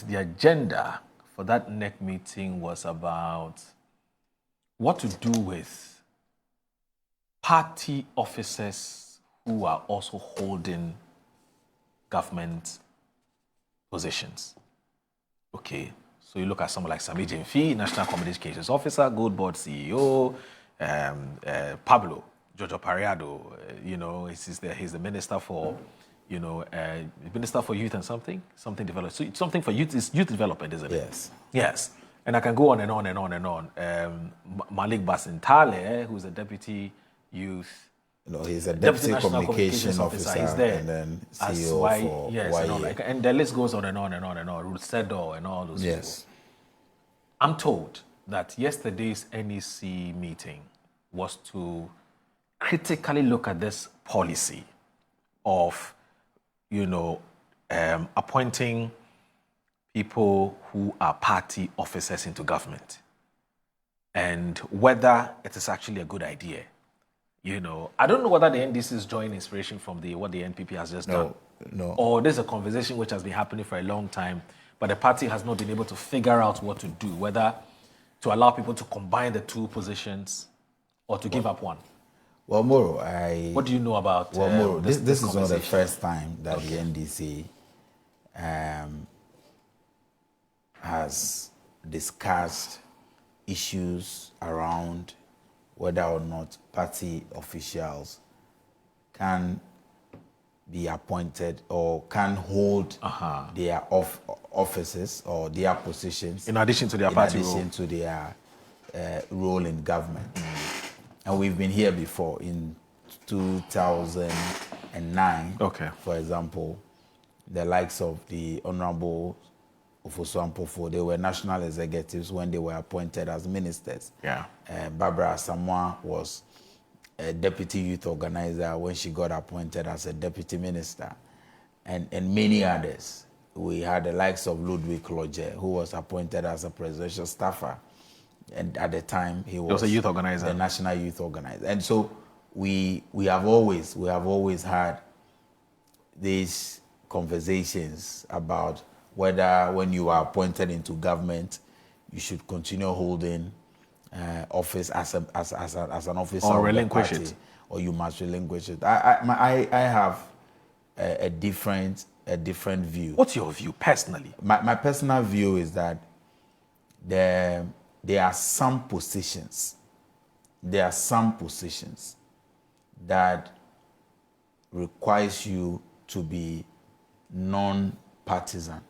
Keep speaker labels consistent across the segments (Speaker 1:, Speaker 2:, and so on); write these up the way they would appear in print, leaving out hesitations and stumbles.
Speaker 1: The agenda for that NEC meeting was about what to do with party officers who are also holding government positions. Okay, so you look at someone like Sammy Gyamfi, National Communications Officer, Gold Board CEO, Pablo Jojo Pariado, he's the minister for, Minister for Youth and something development. So something for youth is youth development, isn't it?
Speaker 2: Yes.
Speaker 1: Yes. And I can go on and on and on and on. Malik Basintale, who's a deputy youth.
Speaker 2: He's a deputy communication officer,
Speaker 1: he's there,
Speaker 2: and then CEO for YE.
Speaker 1: And the list goes on and on and on and on. Ruth Sedo and all those people. I'm told that yesterday's NEC meeting was to critically look at this policy of, appointing people who are party officers into government and whether it is actually a good idea. I don't know whether the NDC is drawing inspiration from what the NPP has just done.
Speaker 2: No.
Speaker 1: Or there's a conversation which has been happening for a long time, but the party has not been able to figure out what to do, whether to allow people to combine the two positions or to give up one.
Speaker 2: Well, Moro,
Speaker 1: what do you know about
Speaker 2: Moro, this is not the first time that the NDC has discussed issues around whether or not party officials can be appointed or can hold their offices or their positions
Speaker 1: in addition to their party role.
Speaker 2: In addition to their role in government. And we've been here before in 2009.
Speaker 1: Okay. For
Speaker 2: example, the likes of the Honorable Ofosu-Ampofo, they were national executives when they were appointed as ministers.
Speaker 1: Yeah.
Speaker 2: Barbara Asamoah was a deputy youth organizer when she got appointed as a deputy minister, and many others. We had the likes of Ludwig Lodge, who was appointed as a presidential staffer, and at the time he was
Speaker 1: a youth organizer,
Speaker 2: the national youth organizer. And so we have always had these conversations about whether when you are appointed into government, you should continue holding office as an officer
Speaker 1: or
Speaker 2: of
Speaker 1: relinquish
Speaker 2: the party,
Speaker 1: it,
Speaker 2: or you must relinquish it. I have a different view.
Speaker 1: What's your view personally?
Speaker 2: My personal view is that there are some positions that requires you to be non-partisan.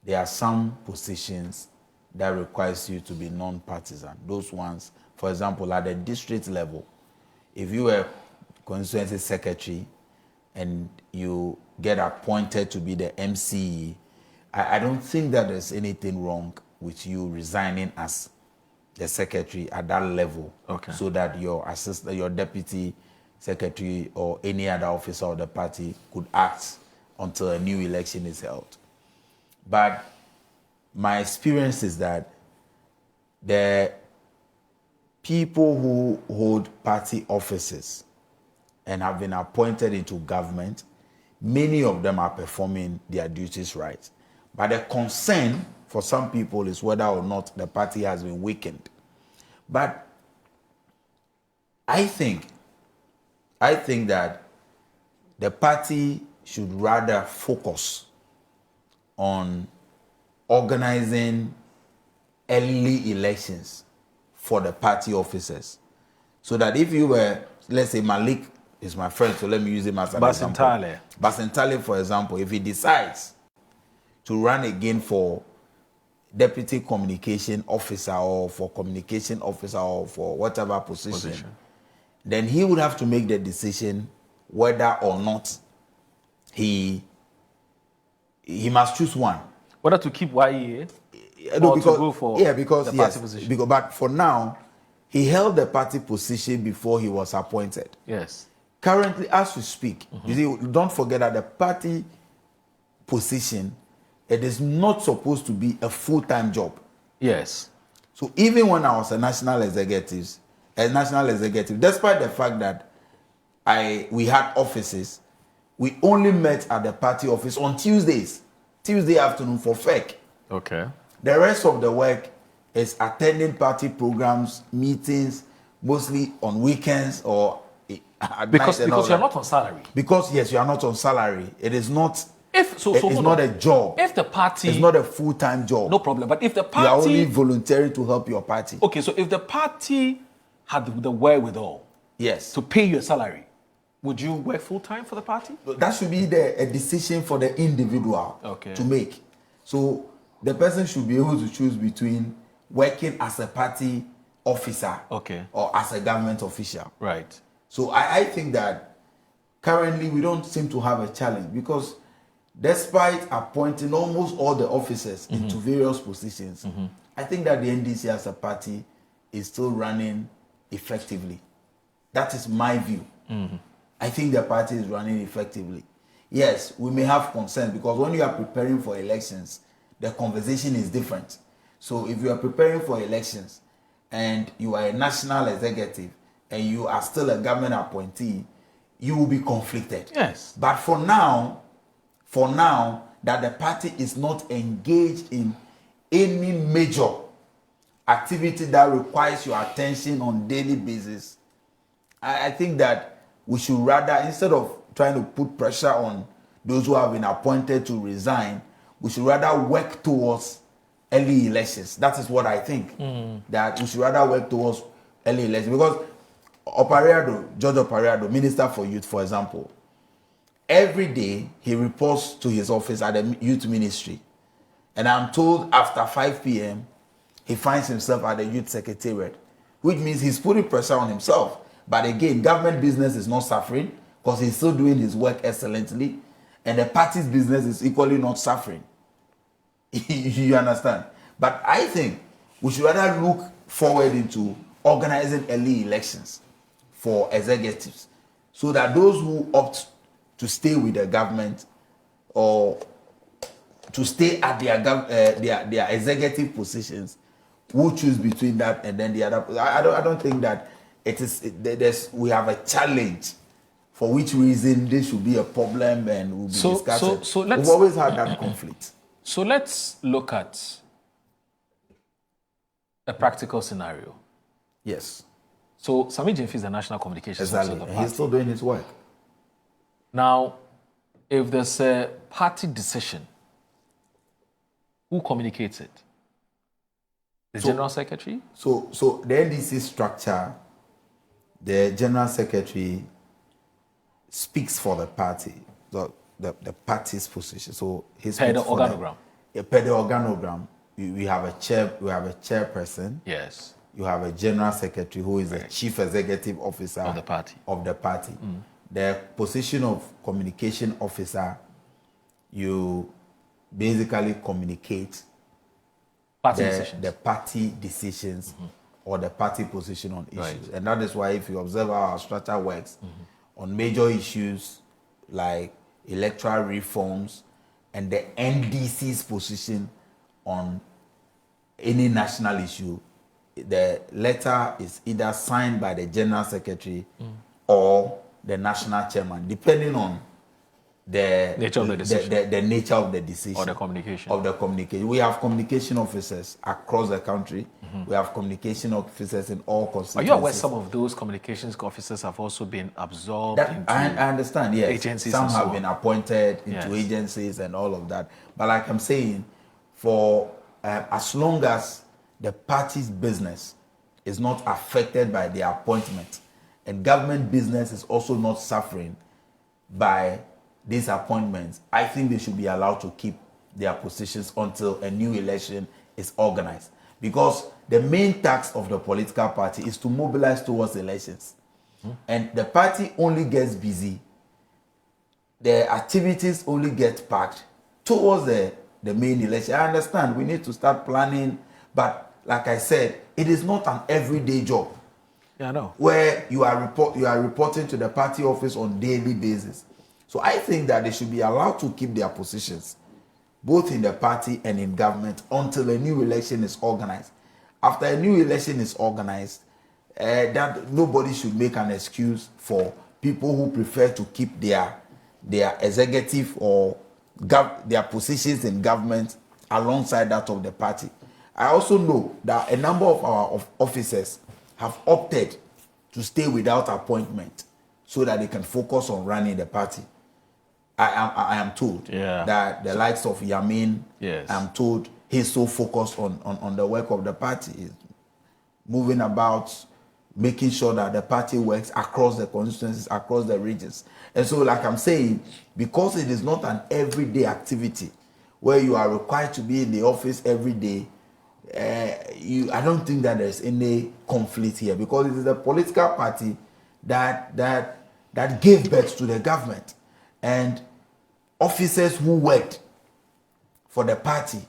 Speaker 2: There are some positions that requires you to be non-partisan. Those ones, for example, at the district level, if you were constituency secretary and you get appointed to be the MCE, I don't think that there's anything wrong with you resigning as the secretary at that level, so that your assistant, your deputy secretary, or any other officer of the party could act until a new election is held. But my experience is that the people who hold party offices and have been appointed into government, many of them are performing their duties right. But the concern for some people is whether or not the party has been weakened. But I think that the party should rather focus on organizing early elections for the party officers. So that if you were, let's say Malik is my friend, so let me use him as an example. Basintale, for example, if he decides to run again for deputy communication officer or for communication officer or for whatever position, then he would have to make the decision whether or not he must choose one.
Speaker 1: Whether to keep YEA or to go for the party position.
Speaker 2: But for now, he held the party position before he was appointed.
Speaker 1: Yes.
Speaker 2: Currently, as we speak, you see, don't forget that the party position, it is not supposed to be a full-time job.
Speaker 1: Yes.
Speaker 2: So even when I was a national executive, despite the fact that we had offices, we only met at the party office on Tuesdays Tuesday afternoon for FEC.
Speaker 1: Okay.
Speaker 2: The rest of the work is attending party programs, meetings, mostly on weekends or at
Speaker 1: Because
Speaker 2: night and all
Speaker 1: you're
Speaker 2: that.
Speaker 1: not on salary.
Speaker 2: Because yes, you are not on salary. It is not.
Speaker 1: It's
Speaker 2: not a job.
Speaker 1: If the party,
Speaker 2: it's not a full-time job.
Speaker 1: no problem. But if the party,
Speaker 2: you are only volunteering to help your party.
Speaker 1: Okay, so if the party had the wherewithal,
Speaker 2: yes,
Speaker 1: to pay you a salary, would you work full time for the party?
Speaker 2: That should be a decision for the individual to make. So the person should be able to choose between working as a party officer or as a government official.
Speaker 1: Right.
Speaker 2: So I think that currently we don't seem to have a challenge because despite appointing almost all the officers into various positions, I think that the NDC as a party is still running effectively. That is my view. I think the party is running effectively. Yes, we may have concerns because when you are preparing for elections, the conversation is different. So if you are preparing for elections and you are a national executive and you are still a government appointee, you will be conflicted.
Speaker 1: Yes.
Speaker 2: But for now, that the party is not engaged in any major activity that requires your attention on daily basis, I think that we should rather, instead of trying to put pressure on those who have been appointed to resign, we should rather work towards early elections. That is what I think. That we should rather work towards early elections. Because George Opariado, Minister for Youth, for example, every day he reports to his office at the Youth Ministry. And I'm told after 5 p.m., he finds himself at the Youth Secretariat, which means he's putting pressure on himself. But again, government business is not suffering because he's still doing his work excellently. And the party's business is equally not suffering. You understand? But I think we should rather look forward into organizing early elections for executives so that those who opt to stay with the government or to stay at their executive positions will choose between that and then the other. I don't think that we have a challenge for which reason this should be a problem and we'll be discussing.
Speaker 1: So
Speaker 2: we've always had that conflict.
Speaker 1: So let's look at a practical scenario.
Speaker 2: Yes.
Speaker 1: So Sammy Gyamfi is the national communications officer of the party.
Speaker 2: He's still doing his work.
Speaker 1: Now, if there's a party decision, who communicates it? The General Secretary?
Speaker 2: So the NDC structure, the General Secretary speaks for the party, the party's position. So his
Speaker 1: per the organogram.
Speaker 2: Per the organogram, we have a chairperson.
Speaker 1: Yes.
Speaker 2: You have a General Secretary who is the Chief Executive Officer
Speaker 1: of the party.
Speaker 2: The position of Communication Officer, you basically communicate the party decisions or the party position on issues.
Speaker 1: Right.
Speaker 2: And that is why if you observe how our structure works, on major issues like electoral reforms and the NDC's position on any national issue, the letter is either signed by the General Secretary or the national chairman, depending on the nature of the decision, the nature of the decision
Speaker 1: or the communication.
Speaker 2: We have communication officers across the country. We have communication officers in all constituencies.
Speaker 1: Are you aware some of those communications officers have also been absorbed into
Speaker 2: I understand, yes.
Speaker 1: agencies?
Speaker 2: Some have been appointed into agencies and all of that. But like I'm saying, for as long as the party's business is not affected by the appointment, and government business is also not suffering by these appointments, I think they should be allowed to keep their positions until a new election is organized. Because the main task of the political party is to mobilize towards elections. And the party only gets busy, the activities only get packed towards the main election. I understand we need to start planning, but like I said, it is not an everyday job.
Speaker 1: Yeah, I know.
Speaker 2: Where you are reporting to the party office on daily basis. So I think that they should be allowed to keep their positions, both in the party and in government, until a new election is organized. After a new election is organized, that nobody should make an excuse for people who prefer to keep their executive or their positions in government alongside that of the party. I also know that a number of our officers have opted to stay without appointment so that they can focus on running the party. I am told that the likes of Yamin, I'm told he's so focused on the work of the party. He's moving about, making sure that the party works across the constituencies, across the regions. And so, like I'm saying, because it is not an everyday activity where you are required to be in the office every day, I don't think that there's any conflict here, because it is a political party that gave birth to the government, and officers who worked for the party,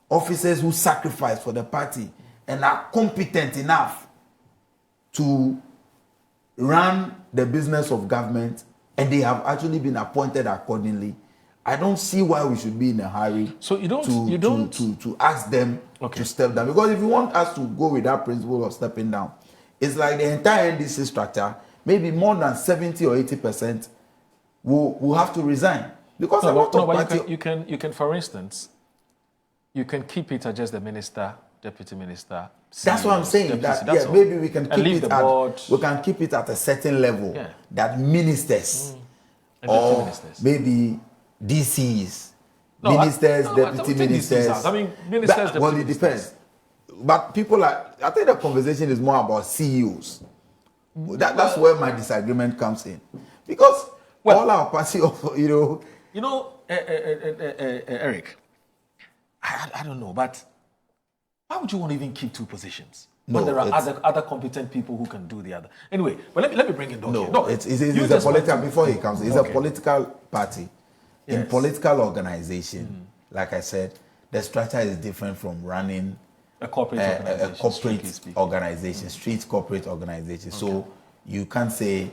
Speaker 2: officers who sacrificed for the party and are competent enough to run the business of government, and they have actually been appointed accordingly. I don't see why we should be in a hurry to ask them to step down. Because if you want us to go with that principle of stepping down, it's like the entire NDC structure, maybe more than 70 or 80% will have to resign. Because
Speaker 1: you can, for instance, you can keep it at just the minister, deputy minister. CEO,
Speaker 2: that's what I'm saying. Maybe we can keep it at a certain level that ministers or ministers. Maybe DCs, deputy ministers.
Speaker 1: I mean, ministers.
Speaker 2: Well, it depends. But I think the conversation is more about CEOs. That's where my disagreement comes in, because all our party,
Speaker 1: Eric, I don't know, but why would you want to even keep two positions when there are other competent people who can do the other? Anyway, but let me bring in Doc here. No,
Speaker 2: it's a political. Before he comes, it's a political party. Yes. In political organization, like I said, the structure is different from running
Speaker 1: a corporate
Speaker 2: organization, street corporate organization. Okay. So you can't say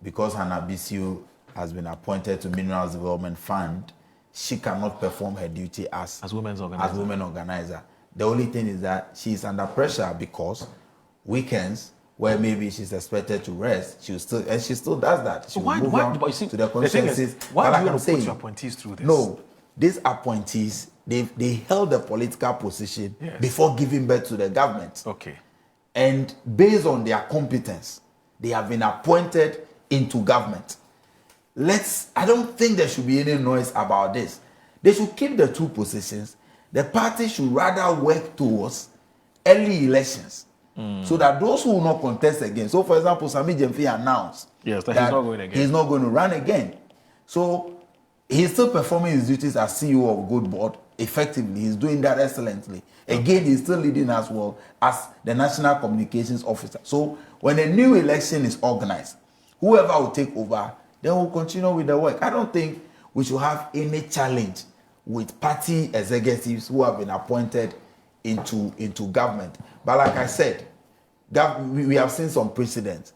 Speaker 2: because Hannah Bisiu has been appointed to Minerals Development Fund, she cannot perform her duty as
Speaker 1: women's
Speaker 2: organizer. The only thing is that she's under pressure because weekends, where maybe she's expected to rest, she still does that. She will move on to the constituencies.
Speaker 1: Why do you want to put your appointees through this?
Speaker 2: No, these appointees, they held a political position before giving birth to the government.
Speaker 1: Okay.
Speaker 2: And based on their competence, they have been appointed into government. I don't think there should be any noise about this. They should keep the two positions. The party should rather work towards early elections. So that those who will not contest again. So, for example, Sammy Gyamfi announced
Speaker 1: that he's not going again.
Speaker 2: He's not going to run again. So he's still performing his duties as CEO of Good Board effectively. He's doing that excellently. Again, he's still leading as well as the National Communications Officer. So when a new election is organized, whoever will take over, then we'll continue with the work. I don't think we should have any challenge with party executives who have been appointed into government. But like I said, we have seen some precedents.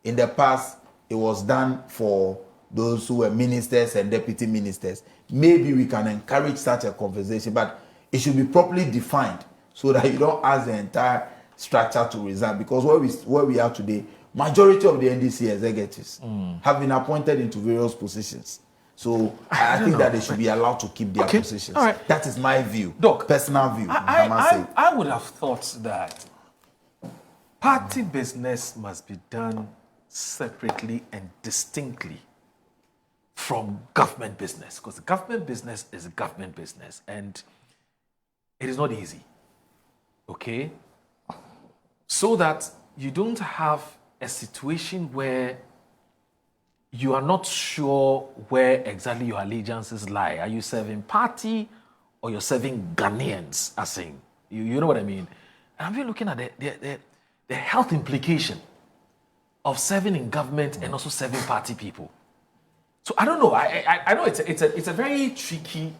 Speaker 2: In the past, it was done for those who were ministers and deputy ministers. Maybe we can encourage such a conversation, but it should be properly defined so that you don't ask the entire structure to resign. Because where we are today, majority of the NDC executives have been appointed into various positions. So I think that they should be allowed to keep their positions. All right. That is my view,
Speaker 1: Doc,
Speaker 2: personal view.
Speaker 1: I would have thought that party business must be done separately and distinctly from government business, because government business is government business, and it is not easy. Okay? So that you don't have a situation where you are not sure where exactly your allegiances lie. Are you serving party or you're serving Ghanaians, as saying? You know what I mean? And I've been looking at the health implication of serving in government and also serving party people. So I don't know. I know it's a very tricky,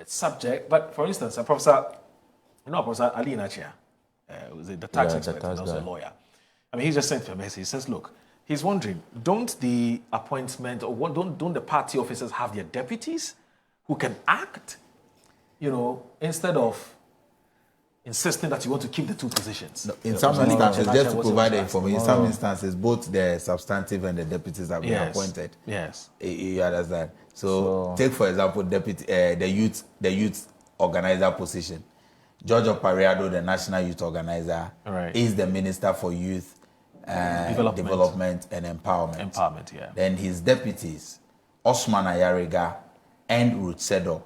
Speaker 1: subject. But for instance, Professor Ali Nachia, was the tax expert and also a lawyer. I mean, he just sent me a message. He says, look, he's wondering, don't the appointment or don't the party officers have their deputies who can act, instead of insisting that you want to keep the two positions.
Speaker 2: No, in some instances, just to provide the information, in some
Speaker 3: Tomorrow.
Speaker 2: instances, both the substantive and the deputies have been
Speaker 1: Yes.
Speaker 2: appointed.
Speaker 1: Yes.
Speaker 2: You understand? So take for example, deputy, the youth organizer position. George Opariado, the national youth organizer,
Speaker 1: Right.
Speaker 2: is the minister for youth development and empowerment.
Speaker 1: Empowerment, yeah.
Speaker 2: Then his deputies, Osman Ayariga and Ruth Sedo,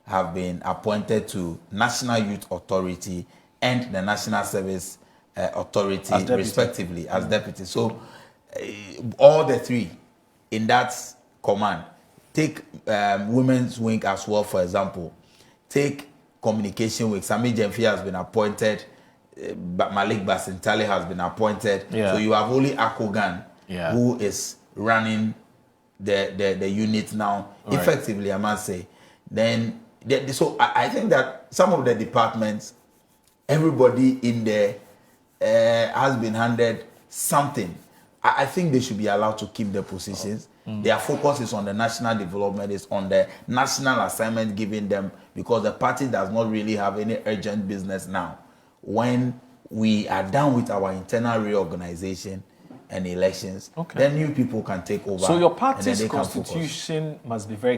Speaker 2: have been appointed to National Youth Authority and the National Service Authority,
Speaker 1: As deputy.
Speaker 2: respectively, as deputies. So all the three in that command. Take women's wing as well, for example. Take communication wing. Sammy Gyamfi has been appointed. Malik Basintale has been appointed.
Speaker 1: Yeah.
Speaker 2: So you have only Akogan,
Speaker 1: Yeah.
Speaker 2: who is running the unit now,
Speaker 1: Right.
Speaker 2: effectively, I must say. Then, so I think that some of the departments, everybody in there has been handed something. I think they should be allowed to keep their positions. Their focus is on the national development, is on the national assignment given them, because the party does not really have any urgent business now. When we are done with our internal reorganization and elections,
Speaker 1: Okay.
Speaker 2: then new people can take over.
Speaker 1: So your
Speaker 2: and then
Speaker 1: party's
Speaker 2: they can focus.
Speaker 1: constitution must be very